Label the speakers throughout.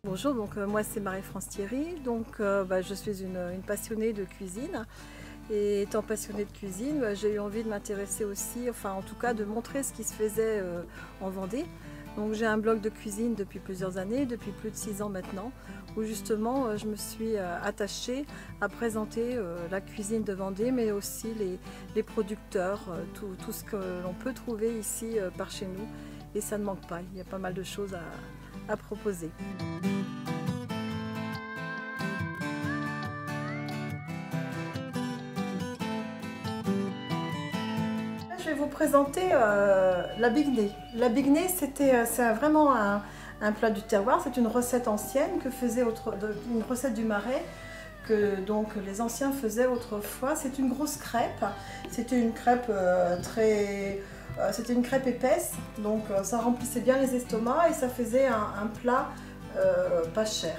Speaker 1: Bonjour, moi c'est Marie-France Thierry, je suis une passionnée de cuisine et étant passionnée de cuisine, j'ai eu envie de m'intéresser aussi, enfin en tout cas de montrer ce qui se faisait en Vendée. Donc j'ai un blog de cuisine depuis plusieurs années, depuis plus de 6 ans maintenant, où justement je me suis attachée à présenter la cuisine de Vendée, mais aussi les producteurs, tout ce que l'on peut trouver ici par chez nous. Et ça ne manque pas, il y a pas mal de choses à proposer. Je vais vous présenter la bignée. La bignée, c'est vraiment un plat du terroir. C'est une recette ancienne que faisait une recette du Marais que donc les anciens faisaient autrefois. C'est une grosse crêpe. C'était une crêpe c'était une crêpe épaisse, donc ça remplissait bien les estomacs et ça faisait un plat pas cher.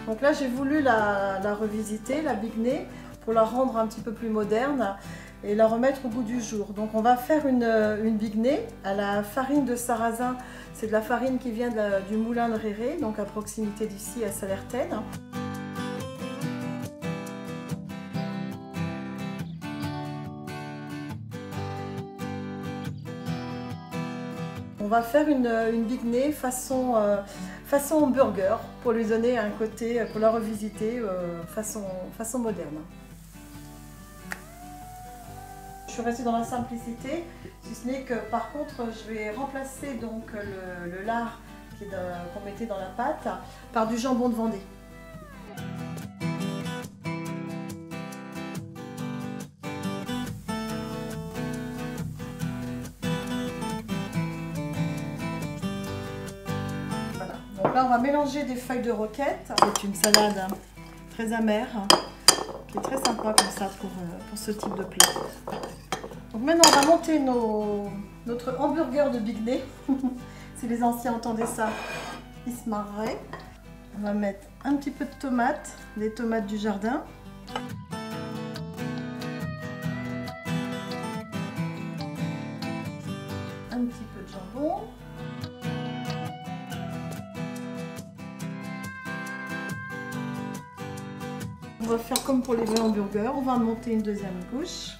Speaker 1: Donc là, j'ai voulu la revisiter, la bignée, pour la rendre un petit peu plus moderne et la remettre au goût du jour. Donc on va faire une bignée à la farine de sarrasin. C'est de la farine qui vient du moulin de Réré, donc à proximité d'ici à Sallertaine. On va faire une bignée façon hamburger pour lui donner un côté, pour la revisiter façon moderne. Je suis restée dans la simplicité, si ce n'est que par contre je vais remplacer donc le lard qu'on mettait dans la pâte par du jambon de Vendée. Voilà. Donc là on va mélanger des feuilles de roquette. C'est une salade très amère qui est très sympa comme ça pour ce type de plat. Donc maintenant on va monter notre hamburger de bignée. Si les anciens entendaient ça, ils se marreraient. On va mettre un petit peu de tomates, des tomates du jardin. Un petit peu de jambon. On va faire comme pour les vrais hamburgers, on va en monter une deuxième couche.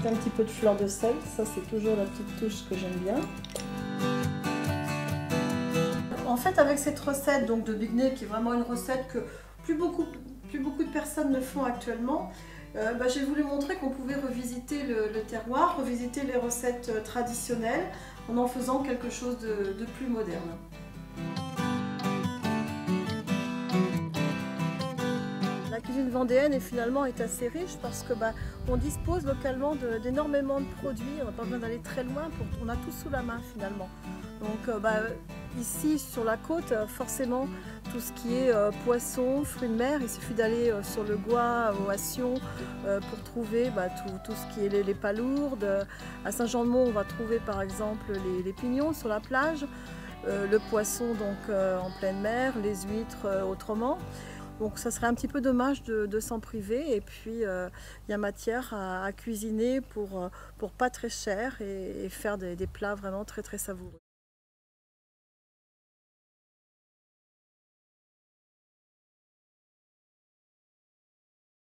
Speaker 1: Un petit peu de fleur de sel, ça c'est toujours la petite touche que j'aime bien. En fait, avec cette recette donc de bignée, qui est vraiment une recette que plus beaucoup de personnes ne font actuellement, j'ai voulu montrer qu'on pouvait revisiter le terroir, revisiter les recettes traditionnelles en faisant quelque chose de plus moderne. La cuisine vendéenne est assez riche parce que on dispose localement d'énormément de produits, on n'a pas besoin d'aller très loin, on a tout sous la main finalement. Donc ici sur la côte, forcément tout ce qui est poisson, fruits de mer, il suffit d'aller sur le Gois, au Assion pour trouver tout ce qui est les palourdes. À Saint-Jean-de-Mont, on va trouver par exemple les pignons sur la plage, le poisson donc en pleine mer, les huîtres autrement. Donc ça serait un petit peu dommage de s'en priver et puis il y a matière à cuisiner pour pas très cher et faire des plats vraiment très savoureux.